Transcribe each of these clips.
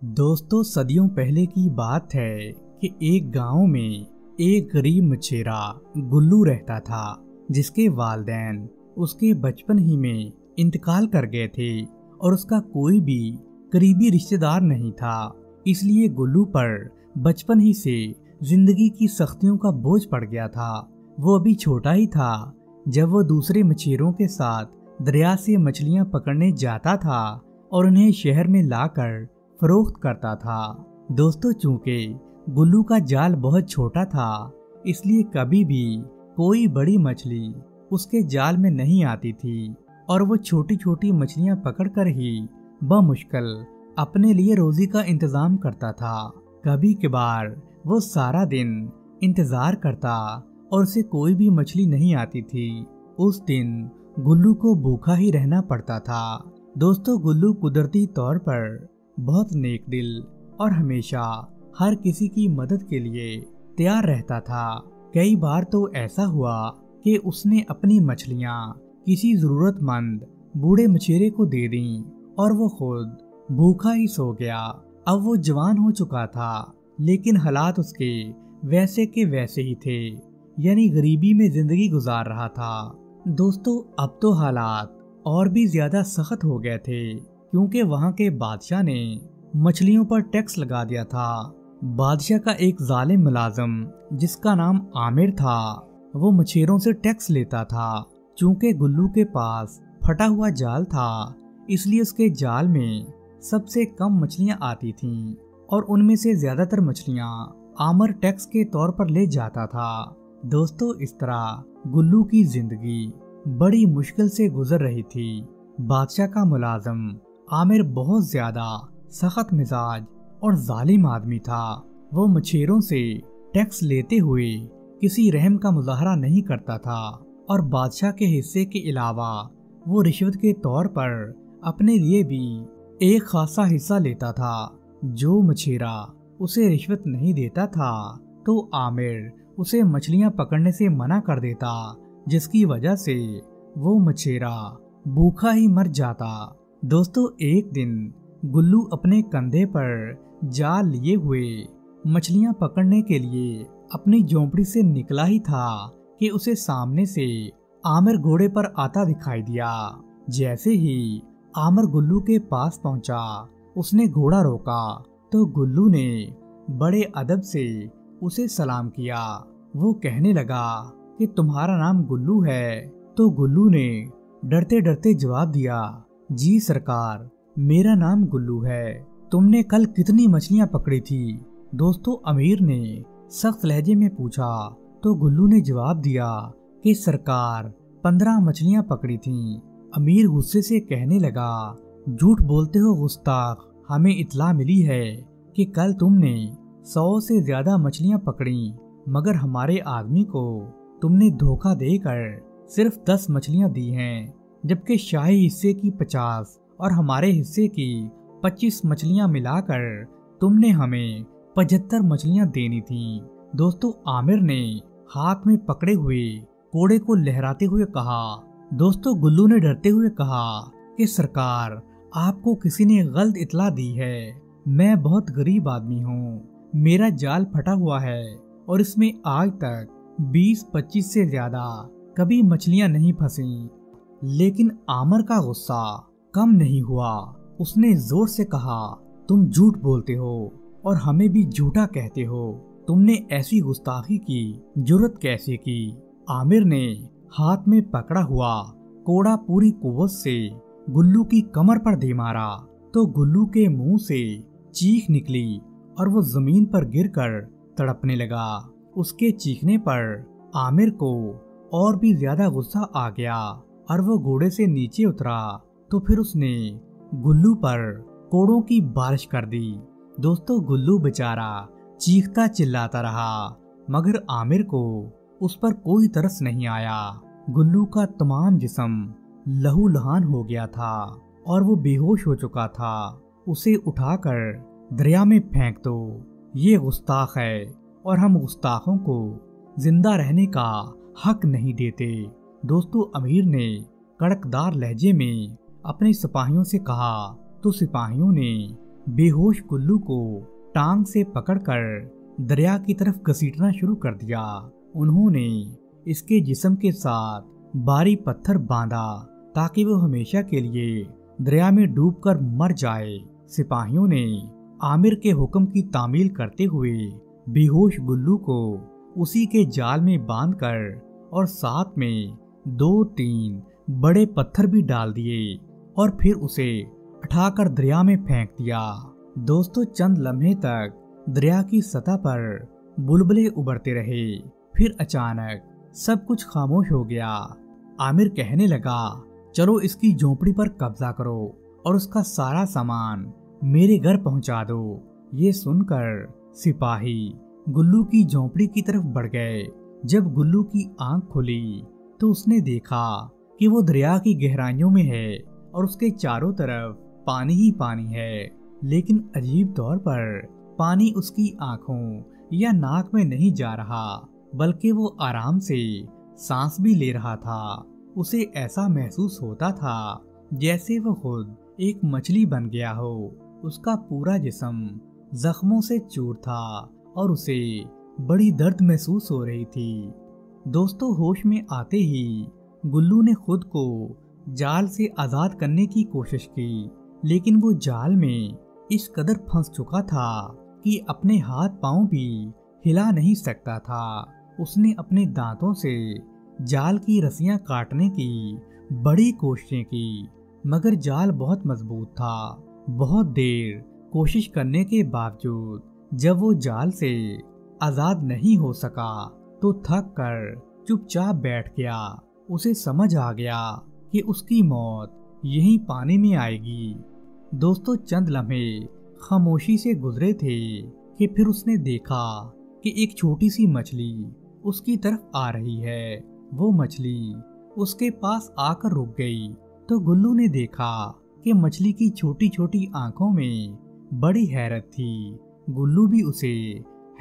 दोस्तों सदियों पहले की बात है कि एक गांव में एक गरीब मछेरा गुल्लू रहता था, जिसके वालिदैन उसके बचपन ही में इंतकाल कर गए थे और उसका कोई भी करीबी रिश्तेदार नहीं था। इसलिए गुल्लू पर बचपन ही से जिंदगी की सख्तियों का बोझ पड़ गया था। वो अभी छोटा ही था जब वो दूसरे मछेरों के साथ दरिया से मछलियां पकड़ने जाता था और उन्हें शहर में लाकर फरोख्त करता था। दोस्तों चूंकि गुल्लू का जाल बहुत छोटा था, इसलिए कभी भी कोई बड़ी मछली उसके जाल में नहीं आती थी और वो छोटी छोटी मछलियां पकड़कर ही बमुश्किल अपने लिए रोजी का इंतजाम करता था। कभी कभार वो सारा दिन इंतजार करता और उसे कोई भी मछली नहीं आती थी। उस दिन गुल्लू को भूखा ही रहना पड़ता था। दोस्तों गुल्लू कुदरती तौर पर बहुत नेक दिल और हमेशा हर किसी की मदद के लिए तैयार रहता था। कई बार तो ऐसा हुआ कि उसने अपनी मछलियां किसी जरूरतमंद बूढ़े मछेरे को दे दी और वो खुद भूखा ही सो गया। अब वो जवान हो चुका था, लेकिन हालात उसके वैसे के वैसे ही थे, यानी गरीबी में जिंदगी गुजार रहा था। दोस्तों अब तो हालात और भी ज्यादा सख्त हो गए थे, क्योंकि वहां के बादशाह ने मछलियों पर टैक्स लगा दिया था। बादशाह का एक जालिम मुलाजिम जिसका नाम आमिर था, वो मछेरों से टैक्स लेता था। चूंकि गुल्लू के पास फटा हुआ जाल था, इसलिए उसके जाल में सबसे कम मछलियां आती थीं और उनमें से ज्यादातर मछलियां आमिर टैक्स के तौर पर ले जाता था। दोस्तों इस तरह गुल्लू की जिंदगी बड़ी मुश्किल से गुजर रही थी। बादशाह का मुलाजिम आमिर बहुत ज्यादा सख्त मिजाज और जालिम आदमी था। वो मछेरों से टैक्स लेते हुए किसी रहम का मुजाहरा नहीं करता था और बादशाह के हिस्से के अलावा वो रिश्वत के तौर पर अपने लिए भी एक खासा हिस्सा लेता था। जो मछेरा उसे रिश्वत नहीं देता था तो आमिर उसे मछलियां पकड़ने से मना कर देता, जिसकी वजह से वो मछेरा भूखा ही मर जाता। दोस्तों एक दिन गुल्लू अपने कंधे पर जाल लिए हुए मछलियां पकड़ने के लिए अपनी झोंपड़ी से निकला ही था कि उसे सामने से आमिर घोड़े पर आता दिखाई दिया। जैसे ही आमिर गुल्लू के पास पहुंचा, उसने घोड़ा रोका तो गुल्लू ने बड़े अदब से उसे सलाम किया। वो कहने लगा कि तुम्हारा नाम गुल्लू है? तो गुल्लू ने डरते डरते जवाब दिया, जी सरकार, मेरा नाम गुल्लू है। तुमने कल कितनी मछलियां पकड़ी थी? दोस्तों अमीर ने सख्त लहजे में पूछा तो गुल्लू ने जवाब दिया कि सरकार 15 मछलियां पकड़ी थीं। अमीर गुस्से से कहने लगा, झूठ बोलते हो गुस्ताख, हमें इत्तला मिली है कि कल तुमने 100 से ज्यादा मछलियां पकड़ी, मगर हमारे आदमी को तुमने धोखा देकर सिर्फ 10 मछलियां दी हैं, जबकि शाही हिस्से की 50 और हमारे हिस्से की 25 मछलियां मिलाकर तुमने हमें 75 मछलियां देनी थी। दोस्तों आमिर ने हाथ में पकड़े हुए कोड़े को लहराते हुए कहा। दोस्तों गुल्लू ने डरते हुए कहा कि सरकार, आपको किसी ने गलत इत्तला दी है। मैं बहुत गरीब आदमी हूँ, मेरा जाल फटा हुआ है और इसमें आज तक 20-25 से ज्यादा कभी मछलियां नहीं फंसी। लेकिन आमिर का गुस्सा कम नहीं हुआ। उसने जोर से कहा, तुम झूठ बोलते हो और हमें भी झूठा कहते हो। तुमने ऐसी गुस्ताखी की जुर्रत कैसे की? आमिर ने हाथ में पकड़ा हुआ कोड़ा पूरी कुव्वत से गुल्लू की कमर पर दे मारा तो गुल्लू के मुंह से चीख निकली और वो जमीन पर गिरकर तड़पने लगा। उसके चीखने पर आमिर को और भी ज्यादा गुस्सा आ गया और वो घोड़े से नीचे उतरा तो फिर उसने गुल्लू पर कोड़ों की बारिश कर दी। दोस्तों गुल्लू बेचारा चीखता चिल्लाता रहा, मगर आमिर को उस पर कोई तरस नहीं आया। गुल्लू का तमाम जिस्म लहू लहान हो गया था और वो बेहोश हो चुका था। उसे उठाकर दरिया में फेंक दो, ये गुस्ताख है और हम गुस्ताखों को जिंदा रहने का हक नहीं देते। दोस्तों अमीर ने कड़कदार लहजे में अपने सिपाहियों से कहा तो सिपाहियों ने बे होश गुल्लू को टांग से पकड़कर दरिया की तरफ घसीटना शुरू कर दिया। उन्होंने इसके जिस्म के साथ भारी पत्थर बांधा ताकि वो हमेशा के लिए दरिया में डूबकर मर जाए। सिपाहियों ने आमिर के हुक्म की तामील करते हुए बेहोश गुल्लू को उसी के जाल में बांधकर और साथ में 2-3 बड़े पत्थर भी डाल दिए और फिर उसे उठाकर दरिया में फेंक दिया। दोस्तों, चंद लम्हे तक दरिया की सतह पर बुलबुले उभरते रहे। फिर अचानक सब कुछ खामोश हो गया। आमिर कहने लगा, चलो इसकी झोपड़ी पर कब्जा करो और उसका सारा सामान मेरे घर पहुंचा दो। ये सुनकर सिपाही गुल्लू की झोपड़ी की तरफ बढ़ गए। जब गुल्लू की आंख खुली तो उसने देखा कि वो दरिया की गहराइयों में है और उसके चारों तरफ पानी ही पानी है। लेकिन अजीब तौर पर पानी उसकी आंखों या नाक में नहीं जा रहा, बल्कि वो आराम से सांस भी ले रहा था। उसे ऐसा महसूस होता था जैसे वो खुद एक मछली बन गया हो। उसका पूरा जिस्म जख्मों से चूर था और उसे बड़ी दर्द महसूस हो रही थी। दोस्तों, होश में आते ही गुल्लू ने खुद को जाल से आजाद करने की कोशिश की, लेकिन वो जाल में इस कदर फंस चुका था कि अपने हाथ पांव भी हिला नहीं सकता था। उसने अपने दांतों से जाल की रस्सियां काटने की बड़ी कोशिशें की, मगर जाल बहुत मजबूत था। बहुत देर कोशिश करने के बावजूद जब वो जाल से आजाद नहीं हो सका तो थक कर चुपचाप बैठ गया। उसे समझ आ गया कि उसकी मौत यहीं पानी में आएगी। दोस्तों, चंद लम्हे खामोशी से गुजरे थे कि फिर उसने देखा कि एक छोटी सी मछली उसकी तरफ आ रही है। वो मछली उसके पास आकर रुक गई तो गुल्लू ने देखा कि मछली की छोटी छोटी आंखों में बड़ी हैरत थी। गुल्लू भी उसे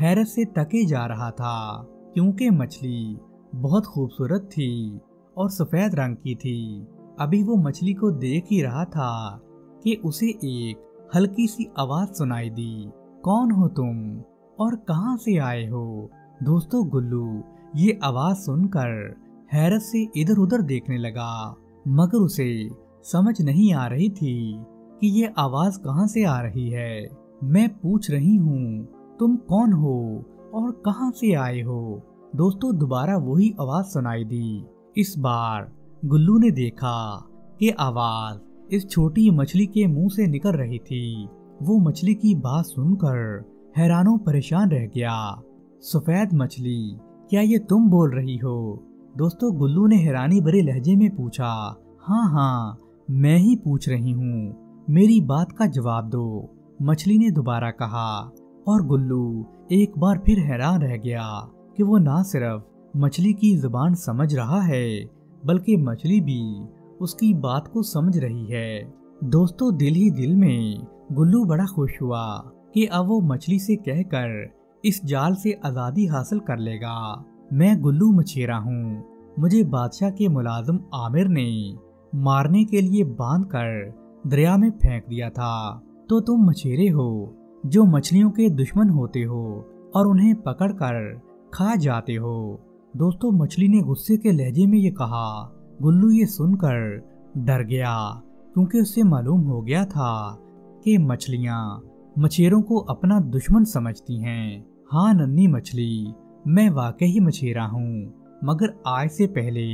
हैरत से तके जा रहा था, क्योंकि मछली बहुत खूबसूरत थी और सफेद रंग की थी। अभी वो मछली को देख ही रहा था कि उसे एक हल्की सी आवाज सुनाई दी, कौन हो तुम और कहां से आए हो? दोस्तों, गुल्लू ये आवाज सुनकर हैरत से इधर उधर देखने लगा, मगर उसे समझ नहीं आ रही थी कि ये आवाज कहां से आ रही है। मैं पूछ रही हूँ, तुम कौन हो और कहां से आए हो? दोस्तों, दोबारा वही आवाज सुनाई दी। इस बार गुल्लू ने देखा कि आवाज इस छोटी मछली के मुंह से निकल रही थी। वो मछली की बात सुनकर हैरानों परेशान रह गया। सफेद मछली, क्या ये तुम बोल रही हो? दोस्तों, गुल्लू ने हैरानी भरे लहजे में पूछा। हाँ, मैं ही पूछ रही हूँ, मेरी बात का जवाब दो, मछली ने दोबारा कहा। और गुल्लू एक बार फिर हैरान रह गया कि वो ना सिर्फ मछली की जुबान समझ रहा है, बल्कि मछली भी उसकी बात को समझ रही है। दोस्तों, दिल ही दिल में गुल्लू बड़ा खुश हुआ कि अब वो मछली से कहकर इस जाल से आजादी हासिल कर लेगा। मैं गुल्लू मछेरा हूँ, मुझे बादशाह के मुलाजिम आमिर ने मारने के लिए बांधकर दरिया में फेंक दिया था। तो तुम मछेरे हो जो मछलियों के दुश्मन होते हो और उन्हें पकड़कर खा जाते हो। दोस्तों, मछली ने गुस्से के लहजे में ये कहा। गुल्लू ये सुनकर डर गया, क्योंकि उसे मालूम हो गया था कि मछलियाँ मछेरों को अपना दुश्मन समझती हैं। हाँ नन्ही मछली, मैं वाकई मछेरा हूँ, मगर आज से पहले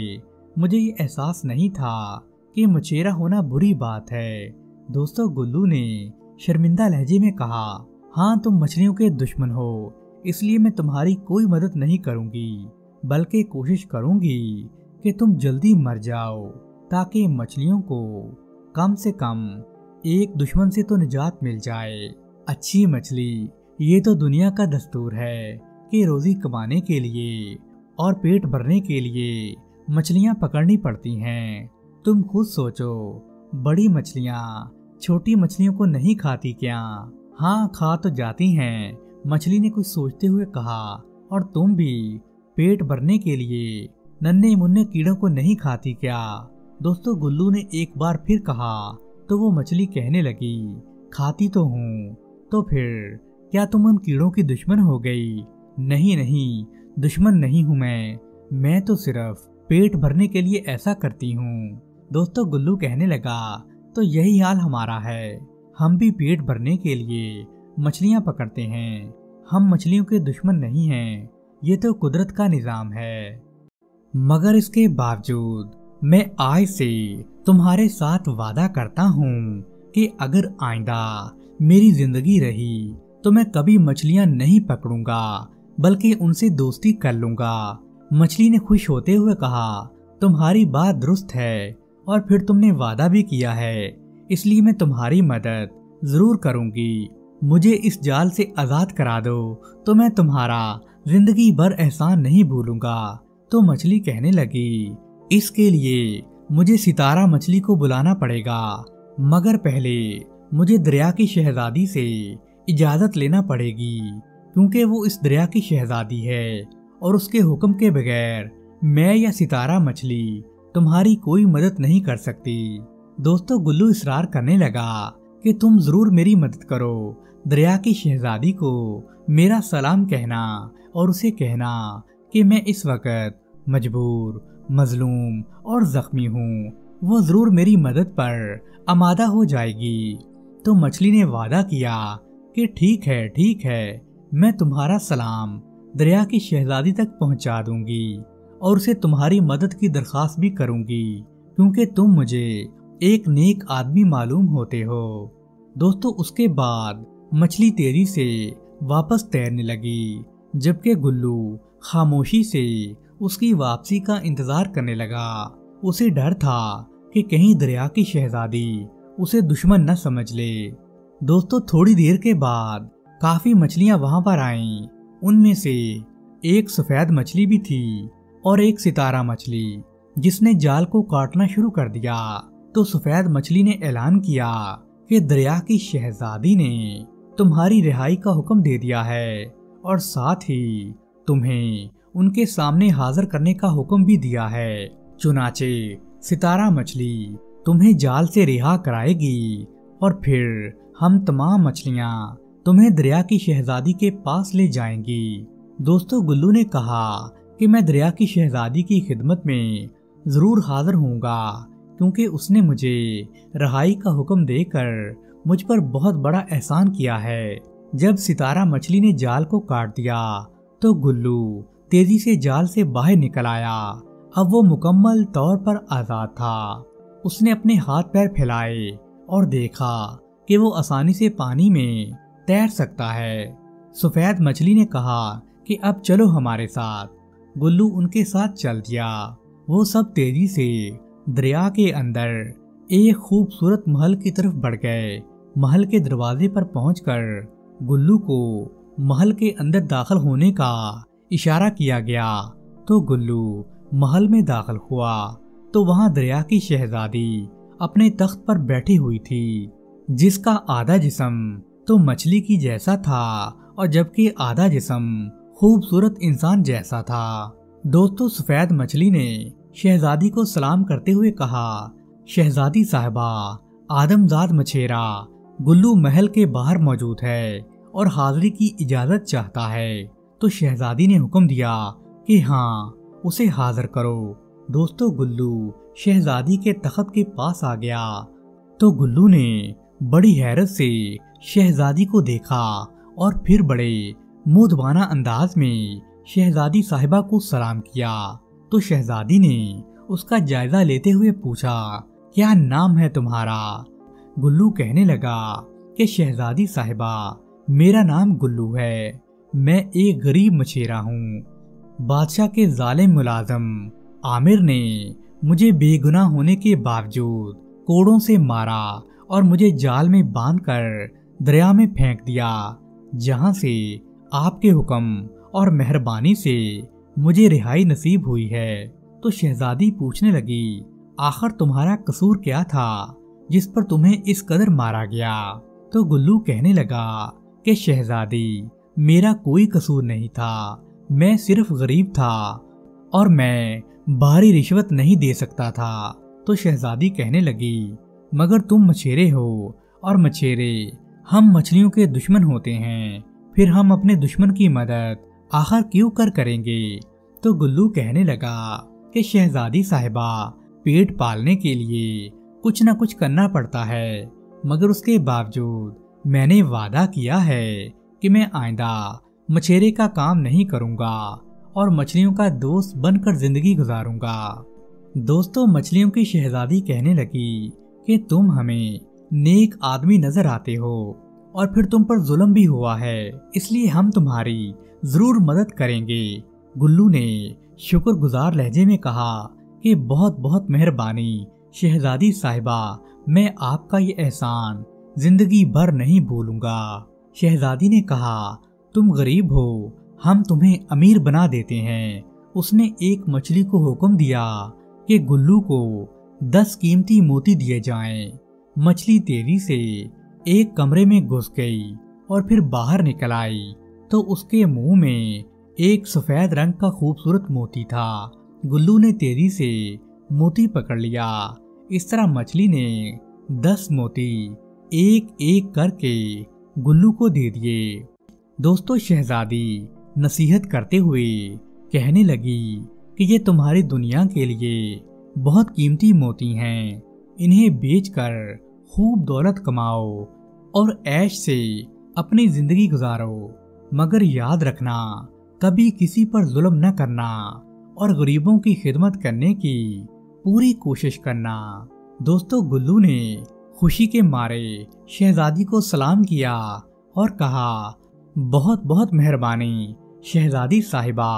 मुझे ये एहसास नहीं था कि मछेरा होना बुरी बात है। दोस्तों, गुल्लू ने शर्मिंदा लहजे में कहा, हाँ तुम मछलियों के दुश्मन हो, इसलिए मैं तुम्हारी कोई मदद नहीं करूंगी, बल्कि कोशिश करूंगी कि तुम जल्दी मर जाओ, ताकि मछलियों को कम से कम एक दुश्मन से तो निजात मिल जाए। अच्छी मछली, ये तो दुनिया का दस्तूर है कि रोजी कमाने के लिए और पेट भरने के लिए मछलियाँ पकड़नी पड़ती हैं। तुम खुद सोचो, बड़ी मछलियाँ छोटी मछलियों को नहीं खाती क्या? हाँ, खा तो जाती हैं, मछली ने कुछ सोचते हुए कहा। और तुम भी पेट भरने के लिए नन्हे मुन्ने कीड़ों को नहीं खाती क्या? दोस्तों, गुल्लू ने एक बार फिर कहा तो वो मछली कहने लगी, खाती तो हूँ, तो फिर क्या तुम उन कीड़ों की दुश्मन हो गई? नहीं नहीं, दुश्मन नहीं हूँ मैं तो सिर्फ पेट भरने के लिए ऐसा करती हूँ। दोस्तों गुल्लू कहने लगा, तो यही हाल हमारा है, हम भी पेट भरने के लिए मछलियाँ पकड़ते हैं, हम मछलियों के दुश्मन नहीं हैं, ये तो कुदरत का निजाम है। मगर इसके बावजूद मैं आज से तुम्हारे साथ वादा करता हूँ कि अगर आइंदा मेरी जिंदगी रही तो मैं कभी मछलियाँ नहीं पकड़ूंगा, बल्कि उनसे दोस्ती कर लूंगा। मछली ने खुश होते हुए कहा, तुम्हारी बात दुरुस्त है और फिर तुमने वादा भी किया है, इसलिए मैं तुम्हारी मदद जरूर करूंगी। मुझे इस जाल से आजाद करा दो तो मैं तुम्हारा जिंदगी भर एहसान नहीं भूलूंगा। तो मछली कहने लगी, इसके लिए मुझे सितारा मछली को बुलाना पड़ेगा, मगर पहले मुझे दरिया की शहजादी से इजाजत लेना पड़ेगी, क्योंकि वो इस दरिया की शहजादी है और उसके हुक्म के बगैर मैं या सितारा मछली तुम्हारी कोई मदद नहीं कर सकती। दोस्तों गुल्लू इसरार करने लगा कि तुम जरूर मेरी मदद करो, दरिया की शहजादी को मेरा सलाम कहना और उसे कहना कि मैं इस वक्त मजबूर, मजलूम और जख्मी हूँ, वो जरूर मेरी मदद पर आमादा हो जाएगी। तो मछली ने वादा किया कि ठीक है, मैं तुम्हारा सलाम दरिया की शहजादी तक पहुंचा दूंगी और उसे तुम्हारी मदद की दरख्वास्त भी करूंगी, क्योंकि तुम मुझे एक नेक आदमी मालूम होते हो। दोस्तों उसके बाद मछली तेजी से वापस तैरने लगी, जबकि गुल्लू खामोशी से उसकी वापसी का इंतजार करने लगा। उसे डर था कि कहीं दरिया की शहजादी उसे दुश्मन न समझ ले। दोस्तों थोड़ी देर के बाद काफी मछलियां वहां पर आईं। उनमें से एक सफेद मछली भी थी और एक सितारा मछली, जिसने जाल को काटना शुरू कर दिया। तो सफेद मछली ने ऐलान किया कि दरिया की शहजादी ने तुम्हारी रिहाई का हुक्म दे दिया है और साथ ही तुम्हें उनके सामने हाजिर करने का हुक्म भी दिया है। चुनाचे सितारा मछली तुम्हें जाल से रिहा कराएगी और फिर हम तमाम मछलियां तुम्हें दरिया की शहजादी के पास ले जाएंगी। दोस्तों गुल्लू ने कहा कि मैं दरिया की शहजादी की खिदमत में जरूर हाजिर होऊंगा, क्योंकि उसने मुझे रहाई का हुक्म देकर मुझ पर बहुत बड़ा एहसान किया है। जब सितारा मछली ने जाल को काट दिया तो गुल्लू तेजी से जाल से बाहर निकल आया। अब वो मुकम्मल तौर पर आजाद था। उसने अपने हाथ पैर फैलाए और देखा कि वो आसानी से पानी में तैर सकता है। सफेद मछली ने कहा कि अब चलो हमारे साथ। गुल्लू उनके साथ चल दिया। वो सब तेजी से दरिया के अंदर एक खूबसूरत महल की तरफ बढ़ गए। महल के दरवाजे पर पहुंचकर गुल्लू को महल के अंदर दाखिल होने का इशारा किया गया। तो गुल्लू महल में दाखिल हुआ तो वहां दरिया की शहजादी अपने तख्त पर बैठी हुई थी, जिसका आधा जिस्म तो मछली की जैसा था और जबकि आधा जिस्म खूबसूरत इंसान जैसा था। दोस्तों सफेद मछली ने शहजादी को सलाम करते हुए कहा, शहजादी साहिबा, आदमजाद मछेरा गुल्लू महल के बाहर मौजूद है और हाजिरी की इजाजत चाहता है। तो शहजादी ने हुक्म दिया कि हाँ, उसे हाजिर करो। दोस्तों गुल्लू शहजादी के तख्त के पास आ गया तो गुल्लू ने बड़ी हैरत से शहजादी को देखा और फिर बड़े मुद्दबाना अंदाज में शहजादी साहिबा को सलाम किया। तो शहजादी ने उसका जायजा लेते हुए पूछा, क्या नाम है तुम्हारा? गुल्लू कहने लगा कि शहजादी साहिबा, मेरा नाम गुल्लू है, मैं एक गरीब मछेरा हूँ। बादशाह के जालिम मुलाजम आमिर ने मुझे बेगुनाह होने के बावजूद कोड़ों से मारा और मुझे जाल में बांधकर दरिया में फेंक दिया, जहां से आपके हुक्म और मेहरबानी से मुझे रिहाई नसीब हुई है। तो शहजादी पूछने लगी, आखिर तुम्हारा कसूर क्या था जिस पर तुम्हें इस कदर मारा गया? तो गुल्लू कहने लगा कि शहजादी, मेरा कोई कसूर नहीं था, मैं सिर्फ गरीब था और मैं भारी रिश्वत नहीं दे सकता था। तो शहजादी कहने लगी, मगर तुम मछेरे हो और मछेरे हम मछलियों के दुश्मन होते हैं, फिर हम अपने दुश्मन की मदद आखिर क्यों करेंगे। तो गुल्लू कहने लगा कि शहजादी साहिबा, पेट पालने के लिए कुछ न कुछ करना पड़ता है, मगर उसके बावजूद मैंने वादा किया है कि मैं आइंदा मछेरे का काम नहीं करूंगा और मछलियों का दोस्त बनकर जिंदगी गुजारूंगा। दोस्तों, मछलियों की शहजादी कहने लगी कि तुम हमें नेक आदमी नजर आते हो और फिर तुम पर जुल्म भी हुआ है, इसलिए हम तुम्हारी जरूर मदद करेंगे। गुल्लू ने शुक्रगुजार लहजे में कहा कि बहुत बहुत मेहरबानी शहजादी साहिबा, मैं आपका ये एहसान जिंदगी भर नहीं भूलूंगा। शहजादी ने कहा, तुम गरीब हो, हम तुम्हें अमीर बना देते हैं। उसने एक मछली को हुक्म दिया कि गुल्लू को 10 कीमती मोती दिए जाएं। मछली तेजी से एक कमरे में घुस गई और फिर बाहर निकल आई तो उसके मुंह में एक सफेद रंग का खूबसूरत मोती था। गुल्लू ने तेजी से मोती पकड़ लिया। इस तरह मछली ने 10 मोती एक एक करके गुल्लू को दे दिए। दोस्तों, शहजादी नसीहत करते हुए कहने लगी कि ये तुम्हारी दुनिया के लिए बहुत कीमती मोती हैं, इन्हें बेचकर खूब दौलत कमाओ और ऐश से अपनी जिंदगी गुजारो, मगर याद रखना कभी किसी पर जुल्म न करना और गरीबों की खिदमत करने की पूरी कोशिश करना। दोस्तों, गुल्लू ने खुशी के मारे शहजादी को सलाम किया और कहा, बहुत बहुत मेहरबानी शहजादी साहिबा,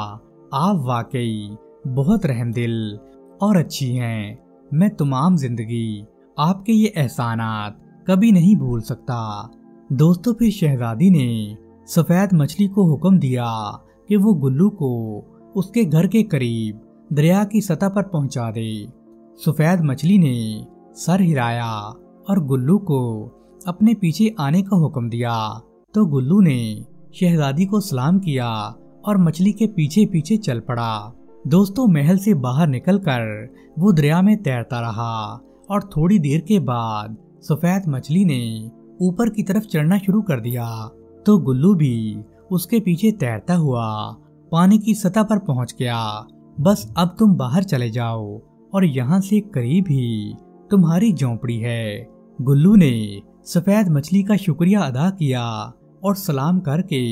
आप वाकई बहुत रहमदिल और अच्छी हैं। मैं तमाम जिंदगी आपके ये एहसानात कभी नहीं भूल सकता। दोस्तों, फिर शहजादी ने सफेद मछली को हुक्म दिया कि वो गुल्लू को उसके घर के करीब दरिया की सतह पर पहुंचा दे। सफेद मछली ने सर हिलाया और गुल्लू को अपने पीछे आने का हुक्म दिया तो गुल्लू ने शहजादी को सलाम किया और मछली के पीछे पीछे चल पड़ा। दोस्तों, महल से बाहर निकलकर वो दरिया में तैरता रहा और थोड़ी देर के बाद सफेद मछली ने ऊपर की तरफ चढ़ना शुरू कर दिया तो गुल्लू भी उसके पीछे तैरता हुआ पानी की सतह पर पहुंच गया। बस अब तुम बाहर चले जाओ और यहाँ से करीब ही तुम्हारी झोंपड़ी है। गुल्लू ने सफेद मछली का शुक्रिया अदा किया और सलाम करके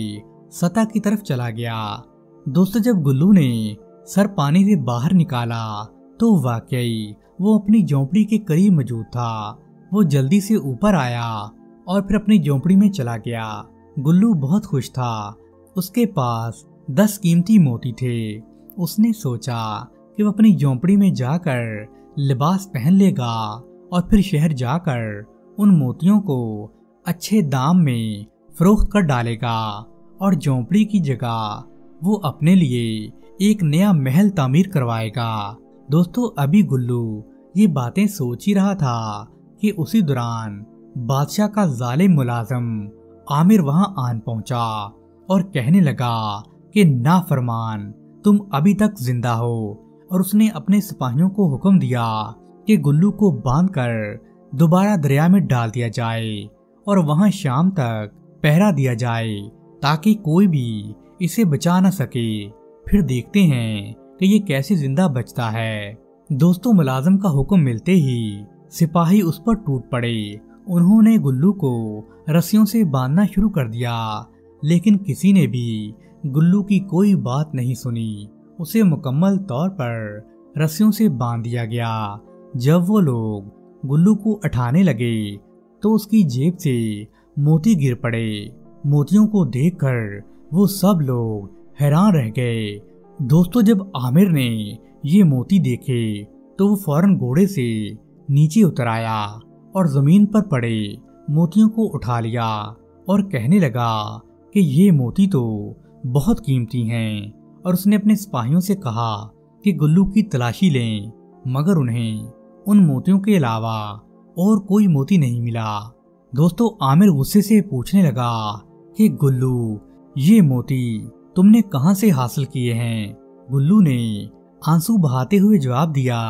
सतह की तरफ चला गया। दोस्तों, जब गुल्लू ने सर पानी से बाहर निकाला तो वाकई वो अपनी झोंपड़ी के करीब मौजूद था। वो जल्दी से ऊपर आया और फिर अपनी झोंपड़ी में चला गया। गुल्लू बहुत खुश था। उसके पास 10 कीमती मोती थे। उसने सोचा कि वो अपनी झोंपड़ी में जाकर लिबास पहन लेगा और फिर शहर जाकर उन मोतियों को अच्छे दाम में फरोख्त कर डालेगा और झोंपड़ी की जगह वो अपने लिए एक नया महल तामीर करवाएगा। दोस्तों, अभी गुल्लू ये बातें सोच ही रहा था कि उसी दौरान बादशाह का जालिम मुलाजिम आमिर वहां आन पहुंचा और कहने लगा कि नाफरमान, तुम अभी तक जिंदा हो। और उसने अपने सिपाहियों को हुक्म दिया कि गुल्लू को बांधकर दोबारा दरिया में डाल दिया जाए और वहां शाम तक पहरा दिया जाए ताकि कोई भी इसे बचा न सके। फिर देखते हैं कि ये कैसे जिंदा बचता है। दोस्तों, मुलाजिम का हुक्म मिलते ही सिपाही उस पर टूट पड़े। उन्होंने गुल्लू को रस्सियों से बांधना शुरू कर दिया, लेकिन किसी ने भी गुल्लू की कोई बात नहीं सुनी। उसे मुकम्मल तौर पर रस्सियों से बांध दिया गया। जब वो लोग गुल्लू को उठाने लगे तो उसकी जेब से मोती गिर पड़े। मोतियों को देखकर वो सब लोग हैरान रह गए। दोस्तों, जब आमिर ने ये मोती देखे तो वो फौरन घोड़े से नीचे उतर आया और जमीन पर पड़े मोतियों को उठा लिया और कहने लगा कि ये मोती तो बहुत कीमती हैं। और उसने अपने सिपाहियों से कहा कि गुल्लू की तलाशी लें, मगर उन्हें उन मोतियों के अलावा और कोई मोती नहीं मिला। दोस्तों, आमिर गुस्से से पूछने लगा कि गुल्लू, ये मोती तुमने कहां से हासिल किए हैं? गुल्लू ने आंसू बहाते हुए जवाब दिया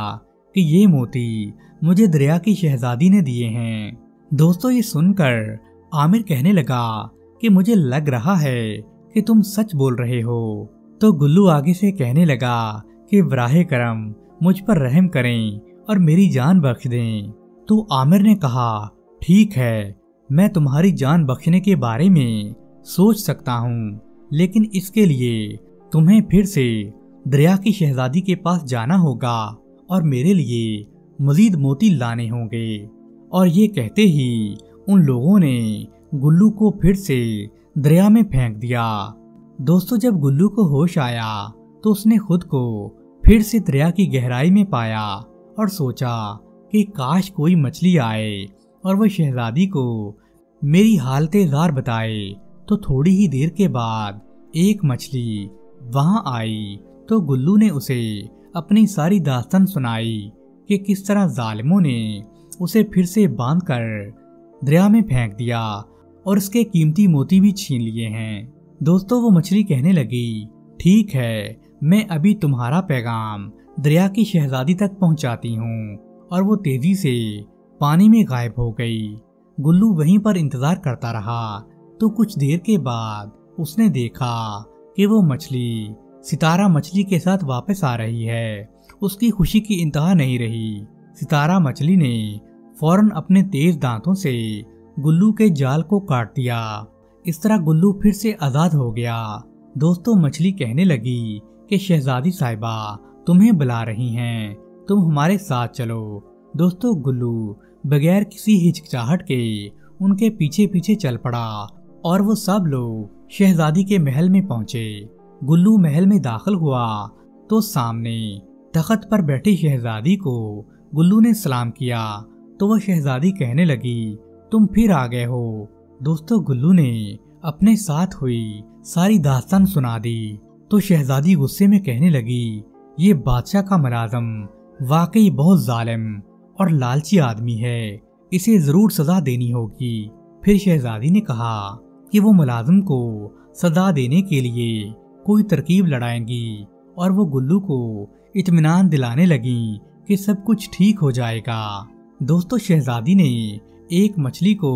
कि ये मोती मुझे दरिया की शहजादी ने दिए हैं। दोस्तों ये सुनकर आमिर कहने लगा कि मुझे लग रहा है कि तुम सच बोल रहे हो। तो गुल्लू आगे से कहने लगा कि बराहे करम मुझ पर रहम करें और मेरी जान बख्श दें। तो आमिर ने कहा ठीक है, मैं तुम्हारी जान बख्शने के बारे में सोच सकता हूँ, लेकिन इसके लिए तुम्हें फिर से दरिया की शहजादी के पास जाना होगा और मेरे लिए मजीद मोती लाने होंगे। और ये कहते ही उन लोगों ने गुल्लू को फिर से दरिया में फेंक दिया। दोस्तों जब गुल्लू को होश आया तो उसने खुद को फिर से दरिया की गहराई में पाया और सोचा कि काश कोई मछली आए और वह शहजादी को मेरी हालते ज़ार बताए। तो थोड़ी ही देर के बाद एक मछली वहां आई तो गुल्लू ने उसे अपनी सारी दास्तान सुनाई कि किस तरह जालिमों ने उसे फिर से बांधकर दरिया में फेंक दिया और उसके कीमती मोती भी छीन लिए हैं। दोस्तों वो मछली कहने लगी ठीक है, मैं अभी तुम्हारा पैगाम दरिया की शहजादी तक पहुंचाती हूँ। और वो तेजी से पानी में गायब हो गई। गुल्लू वहीं पर इंतजार करता रहा। तो कुछ देर के बाद उसने देखा कि वो मछली सितारा मछली के साथ वापस आ रही है। उसकी खुशी की इंतहा नहीं रही। सितारा मछली ने फौरन अपने तेज दांतों से गुल्लू के जाल को काट दिया। इस तरह गुल्लू फिर से आजाद हो गया। दोस्तों मछली कहने लगी कि शहजादी साहिबा तुम्हें बुला रही हैं, तुम हमारे साथ चलो। दोस्तों गुल्लू बगैर किसी हिचकिचाहट के उनके पीछे पीछे चल पड़ा और वो सब लोग शहजादी के महल में पहुंचे। गुल्लू महल में दाखिल हुआ तो सामने तख्त पर बैठी शहजादी को गुल्लू ने सलाम किया। तो वह शहजादी कहने लगी तुम फिर आ गए हो। दोस्तों गुल्लू ने अपने साथ हुई सारी दास्तान सुना दी। तो शहजादी गुस्से में कहने लगी ये बादशाह का मुलाजिम वाकई बहुत जालिम और लालची आदमी है, इसे जरूर सजा देनी होगी। फिर शहजादी ने कहा कि वो मुलाजिम को सजा देने के लिए कोई तरकीब लड़ाएंगी और वो गुल्लू को इत्मीनान दिलाने लगी कि सब कुछ ठीक हो जाएगा। दोस्तों शहजादी ने एक मछली को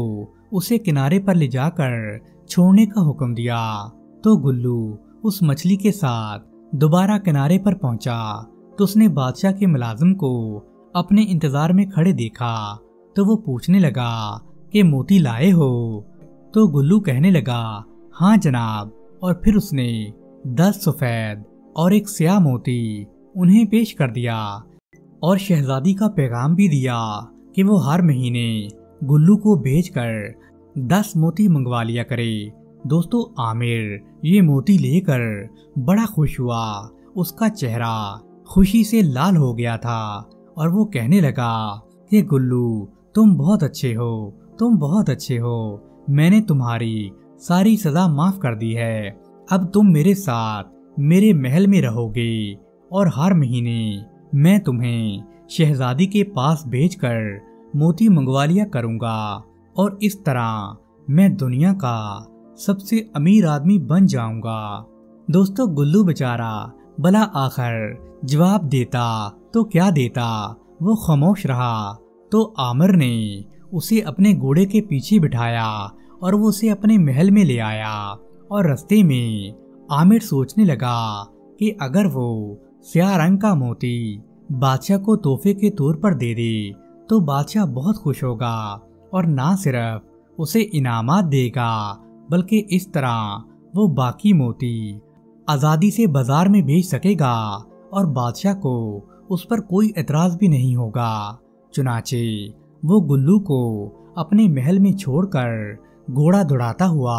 उसे किनारे पर ले जाकर छोड़ने का हुक्म दिया। तो गुल्लू उस मछली के साथ दोबारा किनारे पर पहुंचा। तो उसने बादशाह के मुलाजिम को अपने इंतजार में खड़े देखा। तो वो पूछने लगा कि मोती लाए हो? तो गुल्लू कहने लगा हाँ जनाब। और फिर उसने 10 सफेद और एक स्याह मोती उन्हें पेश कर दिया और शहजादी का पैगाम भी दिया कि वो हर महीने गुल्लू को भेजकर 10 मोती मंगवा लिया करे। दोस्तों आमिर ये मोती लेकर बड़ा खुश हुआ। उसका चेहरा खुशी से लाल हो गया था और वो कहने लगा कि गुल्लू तुम बहुत अच्छे हो, तुम बहुत अच्छे हो। मैंने तुम्हारी सारी सजा माफ कर दी है। अब तुम मेरे साथ मेरे महल में रहोगे और हर महीने मैं तुम्हें शहजादी के पास भेजकर मोती मंगवा लिया करूंगा और इस तरह मैं दुनिया का सबसे अमीर आदमी बन जाऊंगा। दोस्तों गुल्लू बेचारा भला आखिर जवाब देता तो क्या देता, वो खामोश रहा। तो आमिर ने उसे अपने घोड़े के पीछे बिठाया और वो उसे अपने महल में ले आया। और रास्ते में आमिर सोचने लगा कि अगर वो स्याह रंग का मोती बादशाह को तोहफे के तौर पर दे दे तो बादशाह बहुत खुश होगा और ना सिर्फ उसे इनामात देगा बल्कि इस तरह वो बाकी मोती आज़ादी से बाजार में बेच सकेगा और बादशाह को उस पर कोई एतराज भी नहीं होगा। चुनाचे वो गुल्लू को अपने महल में छोड़कर घोड़ा दौड़ाता हुआ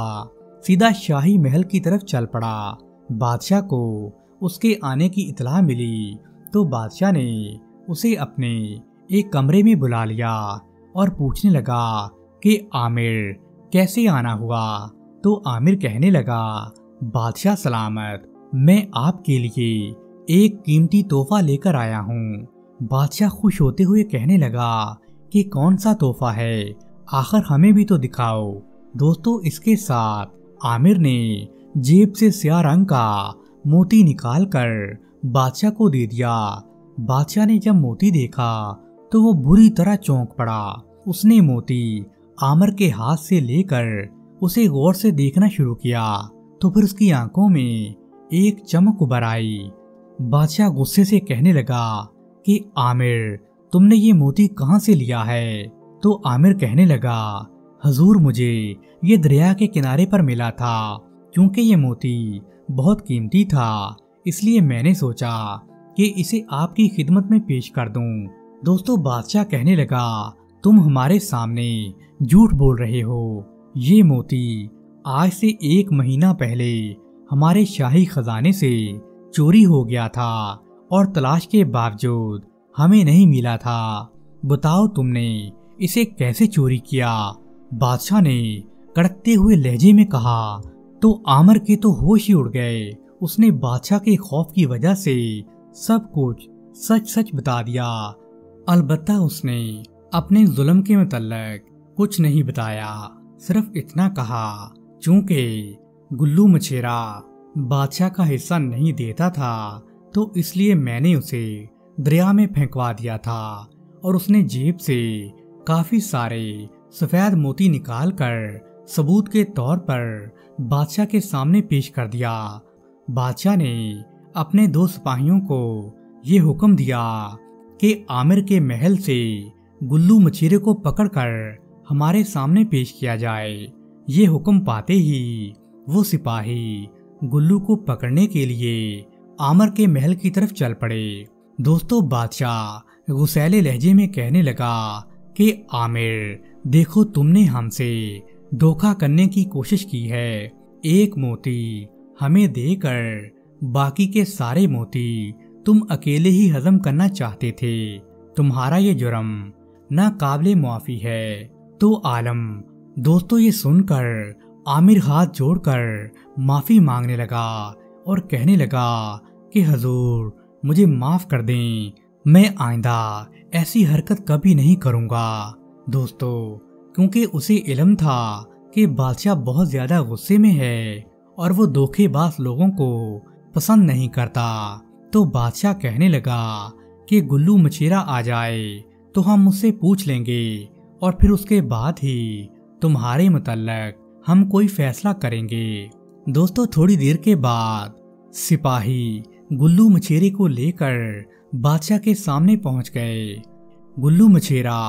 सीधा शाही महल की तरफ चल पड़ा। बादशाह को उसके आने की इतला मिली तो बादशाह ने उसे अपने एक कमरे में बुला लिया और पूछने लगा कि आमिर कैसे आना हुआ। तो आमिर कहने लगा बादशाह सलामत, मैं आपके लिए एक कीमती तोहफा लेकर आया हूँ। बादशाह खुश होते हुए कहने लगा कि कौन सा तोहफा है, आखिर हमें भी तो दिखाओ। दोस्तों इसके साथ आमिर ने जेब से स्याह रंग का मोती निकालकर बादशाह को दे दिया। बादशाह ने जब मोती देखा तो वो बुरी तरह चौंक पड़ा। उसने मोती आमिर के हाथ से लेकर उसे गौर से देखना शुरू किया तो फिर उसकी आंखों में एक चमक उभर आई। बादशाह गुस्से से कहने लगा कि आमिर, तुमने ये मोती कहाँ से लिया है? तो आमिर कहने लगा, हजूर, मुझे ये दरिया के किनारे पर मिला था। क्योंकि ये मोती बहुत कीमती था, इसलिए मैंने सोचा कि इसे आपकी खिदमत में पेश कर दूं। दोस्तों, बादशाह कहने लगा, तुम हमारे सामने झूठ बोल रहे हो। ये मोती आज से 1 महीना पहले हमारे शाही खजाने से चोरी हो गया था और तलाश के बावजूद हमें नहीं मिला था। बताओ, तुमने इसे कैसे चोरी किया? बादशाह ने कड़कते हुए लहजे में कहा। तो आमिर के तो होश ही उड़ गए। उसने बादशाह के खौफ की वजह से सब कुछ सच सच बता दिया। अलबत्ता उसने अपने जुल्म के मुतल्लिक कुछ नहीं बताया, सिर्फ इतना कहा, चूंकि गुल्लू मछेरा बादशाह का हिस्सा नहीं देता था तो इसलिए मैंने उसे दरिया में फेंकवा दिया था। और उसने जेब से काफी सारे सफेद मोती निकालकर सबूत के तौर पर बादशाह के सामने पेश कर दिया। बादशाह ने अपने 2 सिपाहियों को ये हुक्म दिया कि आमिर के महल से गुल्लू मछेरे को पकड़कर हमारे सामने पेश किया जाए। ये हुक्म पाते ही वो सिपाही गुल्लू को पकड़ने के लिए आमिर के महल की तरफ चल पड़े। दोस्तों, बादशाह गुस्सैले लहजे में कहने लगा कि आमिर, देखो, तुमने हमसे धोखा करने की कोशिश की है। एक मोती हमें देकर बाकी के सारे मोती तुम अकेले ही हजम करना चाहते थे। तुम्हारा ये जुर्म नाकाबिले मुआफी है। तो आलम, दोस्तों, ये सुनकर आमिर हाथ जोड़कर माफी मांगने लगा और कहने लगा कि हजूर, मुझे माफ कर दें, मैं आइंदा ऐसी हरकत कभी नहीं करूंगा। दोस्तों, क्योंकि उसे इल्म था कि बादशाह बहुत ज्यादा गुस्से में है और वो धोखेबाज लोगों को पसंद नहीं करता, तो बादशाह कहने लगा कि गुल्लू मछेरा आ जाए तो हम उससे पूछ लेंगे और फिर उसके बाद ही तुम्हारे मुतल्लिक हम कोई फैसला करेंगे। दोस्तों, थोड़ी देर के बाद सिपाही गुल्लू मछेरे को लेकर बादशाह के सामने पहुंच गए। गुल्लू मछेरा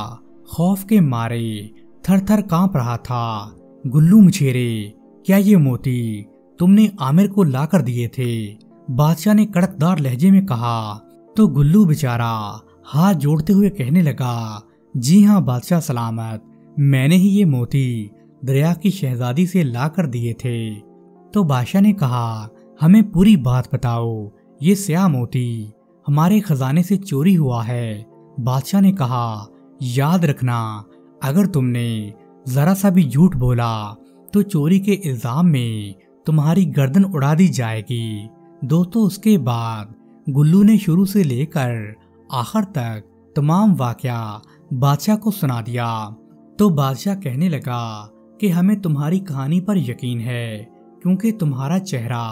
खौफ के मारे थर थर कांप रहा था। गुल्लू मछेरे, क्या ये मोती तुमने आमिर को ला कर दिए थे? बादशाह ने कड़कदार लहजे में कहा। तो गुल्लू बेचारा हाथ जोड़ते हुए कहने लगा, जी हाँ बादशाह सलामत, मैंने ही ये मोती दरिया की शहजादी से ला कर दिए थे। तो बादशाह ने कहा, हमें पूरी बात बताओ, ये स्याह मोती हमारे खजाने से चोरी हुआ है। बादशाह ने कहा, याद रखना, अगर तुमने जरा सा भी झूठ बोला तो चोरी के इल्जाम में तुम्हारी गर्दन उड़ा दी जाएगी। दोस्तों, उसके बाद गुल्लू ने शुरू से लेकर आखिर तक तमाम वाकया बादशाह को सुना दिया। तो बादशाह कहने लगा कि हमें तुम्हारी कहानी पर यकीन है, क्योंकि तुम्हारा चेहरा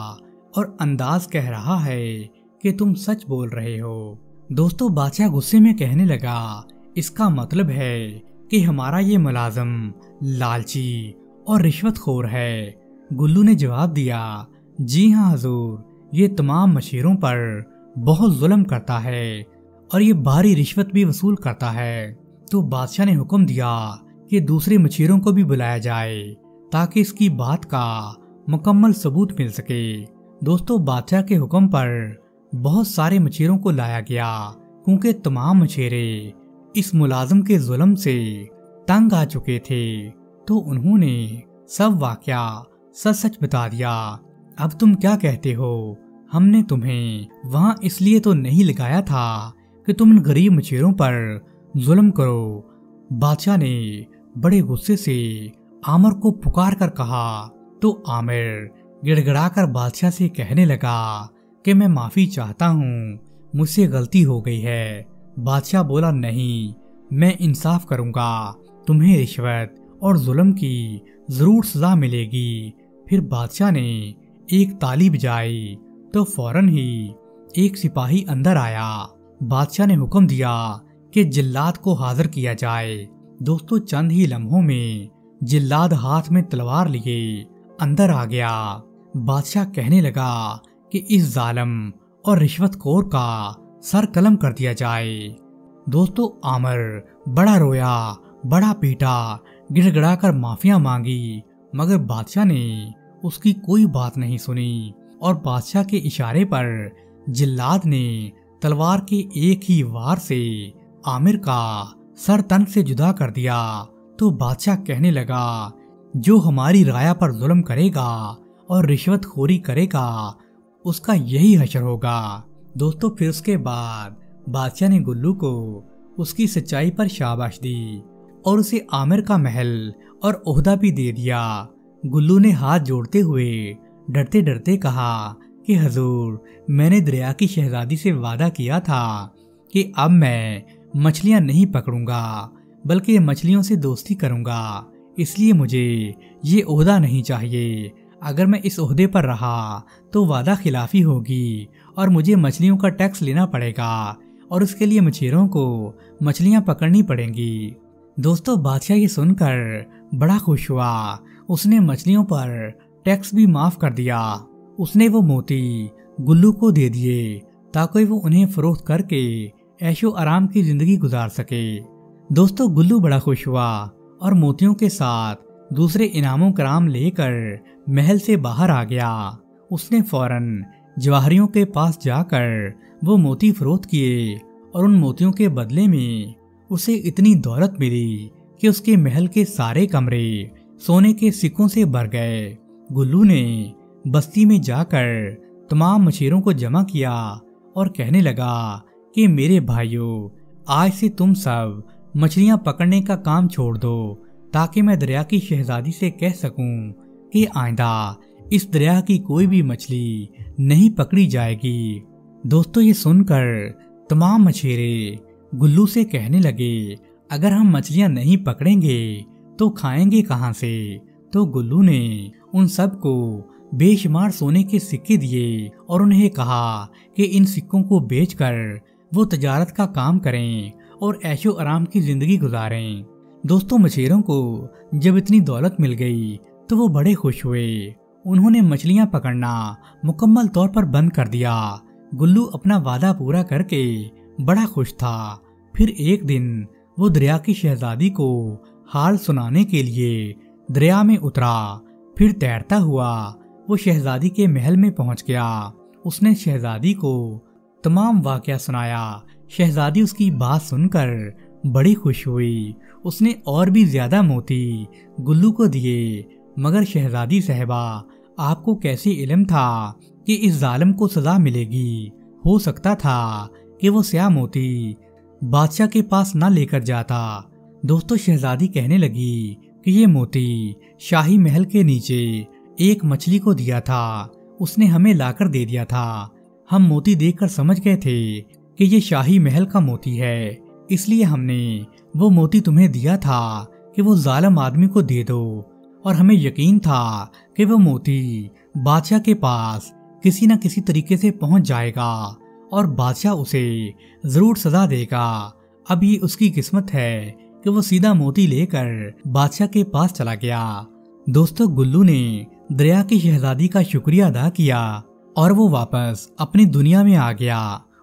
और अंदाज कह रहा है कि तुम सच बोल रहे हो। दोस्तों, बादशाह गुस्से में कहने लगा, इसका मतलब है कि हमारा ये मुलाजिम लालची और रिश्वतखोर है। गुल्लू ने जवाब दिया, जी हाँ हजूर, ये तमाम मछेरों पर बहुत जुल्म करता है और ये भारी रिश्वत भी वसूल करता है। तो बादशाह ने हुक्म दिया कि दूसरे मछेरों को भी बुलाया जाए ताकि इसकी बात का मुकम्मल सबूत मिल सके। दोस्तों, बादशाह के हुक्म पर बहुत सारे मछेरों को लाया गया, क्योंकि तमाम मछेरे इस मुलाजिम के जुल्म से तंग आ चुके थे। तो उन्होंने सब वाकया सच सच बता दिया। अब तुम क्या कहते हो? हमने तुम्हें वहां इसलिए तो नहीं लगाया था कि तुम इन गरीब मछेरों पर जुल्म करो। बादशाह ने बड़े गुस्से से आमिर को पुकार कर कहा। तो आमिर गिड़गिड़ाकर बादशाह से कहने लगा कि मैं माफी चाहता हूँ, मुझसे गलती हो गई है। बादशाह बोला, नहीं, मैं इंसाफ करूंगा, तुम्हें रिश्वत और जुल्म की जरूर सजा मिलेगी। फिर बादशाह ने एक ताली बजाई तो फौरन ही एक सिपाही अंदर आया। बादशाह ने हुक्म दिया कि जल्लाद को हाजिर किया जाए। दोस्तों चंद ही लम्हों में जिल्लाद हाथ में तलवार लिए अंदर आ गया। बादशाह कहने लगा कि इस जालिम और रिश्वतखोर का सर कलम कर दिया जाए। दोस्तों आमिर बड़ा रोया, बड़ा पीटा, गिड़गिड़ाकर माफिया मांगी, मगर बादशाह ने उसकी कोई बात नहीं सुनी और बादशाह के इशारे पर जिल्लाद ने तलवार के एक ही वार से आमिर का सर तन से जुदा कर दिया। तो बादशाह कहने लगा, जो हमारी राया पर जुल्म करेगा और रिश्वतखोरी करेगा उसका यही हश्र होगा। दोस्तों फिर उसके बाद बादशाह ने गुल्लू को उसकी सच्चाई पर शाबाश दी और उसे आमिर का महल और ओहदा भी दे दिया। गुल्लू ने हाथ जोड़ते हुए डरते डरते कहा कि हजूर, मैंने दरिया की शहजादी से वादा किया था कि अब मैं मछलियां नहीं पकड़ूंगा बल्कि मछलियों से दोस्ती करूंगा, इसलिए मुझे ये ओहदा नहीं चाहिए। अगर मैं इस ओहदे पर रहा तो वादा खिलाफी होगी और मुझे मछलियों का टैक्स लेना पड़ेगा और उसके लिए मछेरों को मछलियां पकड़नी पड़ेंगी। दोस्तों बादशाह ये सुनकर बड़ा खुश हुआ। उसने मछलियों पर टैक्स भी माफ कर दिया। उसने वो मोती गुल्लू को दे दिए ताकि वो उन्हें फरोख्त करके ऐशो आराम की जिंदगी गुजार सके। दोस्तों गुल्लू बड़ा खुश हुआ और मोतियों के साथ दूसरे इनामों कराम लेकर महल से बाहर आ गया। उसने फौरन जवाहरियों के पास जाकर वो मोती फरोख्त किए और उन मोतियों के बदले में उसे इतनी दौलत मिली कि उसके महल के सारे कमरे सोने के सिक्कों से भर गए। गुल्लू ने बस्ती में जाकर तमाम मछेरों को जमा किया और कहने लगा कि मेरे भाइयों, आज से तुम सब मछलियां पकड़ने का काम छोड़ दो ताकि मैं दरिया की शहजादी से कह सकूं कि आइंदा इस दरिया की कोई भी मछली नहीं पकड़ी जाएगी। दोस्तों ये सुनकर तमाम मछेरे गुल्लू से कहने लगे, अगर हम मछलियां नहीं पकड़ेंगे तो खाएंगे कहां से। तो गुल्लू ने उन सब को बेशुमार सोने के सिक्के दिए और उन्हें कहा कि इन सिक्कों को बेचकर वो तजारत का काम करें और ऐशो आराम की जिंदगी गुजारें। दोस्तों मछेरों को जब इतनी दौलत मिल गई तो वो बड़े खुश हुए। उन्होंने मछलियां पकड़ना मुकम्मल तौर पर बंद कर दिया। गुल्लू अपना वादा पूरा करके बड़ा खुश था। फिर एक दिन वो दरिया की शहजादी को हाल सुनाने के लिए दरिया में उतरा। फिर तैरता हुआ वो शहजादी के महल में पहुंच गया। उसने शहजादी को तमाम वाकया सुनाया। शहजादी उसकी बात सुनकर बड़ी खुश हुई। उसने और भी ज्यादा मोती गुल्लू को दिए, मगर शहजादी साहबा, आपको कैसे इल्म था कि इस जालिम को सजा मिलेगी? हो सकता था कि वो स्याह मोती बादशाह के पास ना लेकर जाता। दोस्तों शहजादी कहने लगी कि ये मोती शाही महल के नीचे एक मछली को दिया था, उसने हमें लाकर दे दिया था। हम मोती देखकर समझ गए थे कि ये शाही महल का मोती है, इसलिए हमने वो मोती तुम्हें दिया था कि वो जालिम आदमी को दे दो। और हमें यकीन था कि वो मोती बादशाह के पास किसी न किसी तरीके से पहुंच जाएगा और बादशाह उसे जरूर सजा देगा। अब ये उसकी किस्मत है कि वो सीधा मोती लेकर बादशाह के पास चला गया। दोस्तों गुल्लू ने दरिया की शहजादी का शुक्रिया अदा किया और वो वापस अपनी दुनिया में आ गया।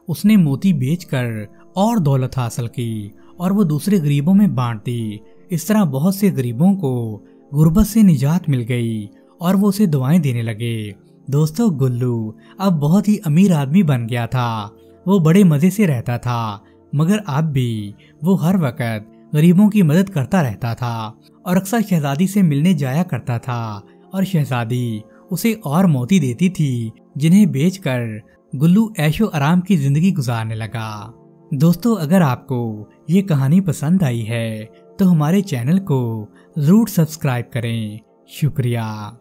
उसने मोती बेचकर और दौलत हासिल की और वो दूसरे गरीबों में बांट दी। इस तरह बहुत से गरीबों को गुर्बत से निजात मिल गई और वो उसे दुआएं देने लगे। दोस्तों गुल्लू अब बहुत ही अमीर आदमी बन गया था। वो बड़े मजे से रहता था, मगर अब भी वो हर वक्त गरीबों की मदद करता रहता था और अक्सर शहजादी से मिलने जाया करता था और शहजादी उसे और मोती देती थी, जिन्हें बेचकर गुल्लू ऐशो आराम की जिंदगी गुजारने लगा। दोस्तों अगर आपको ये कहानी पसंद आई है तो हमारे चैनल को जरूर सब्सक्राइब करें। शुक्रिया।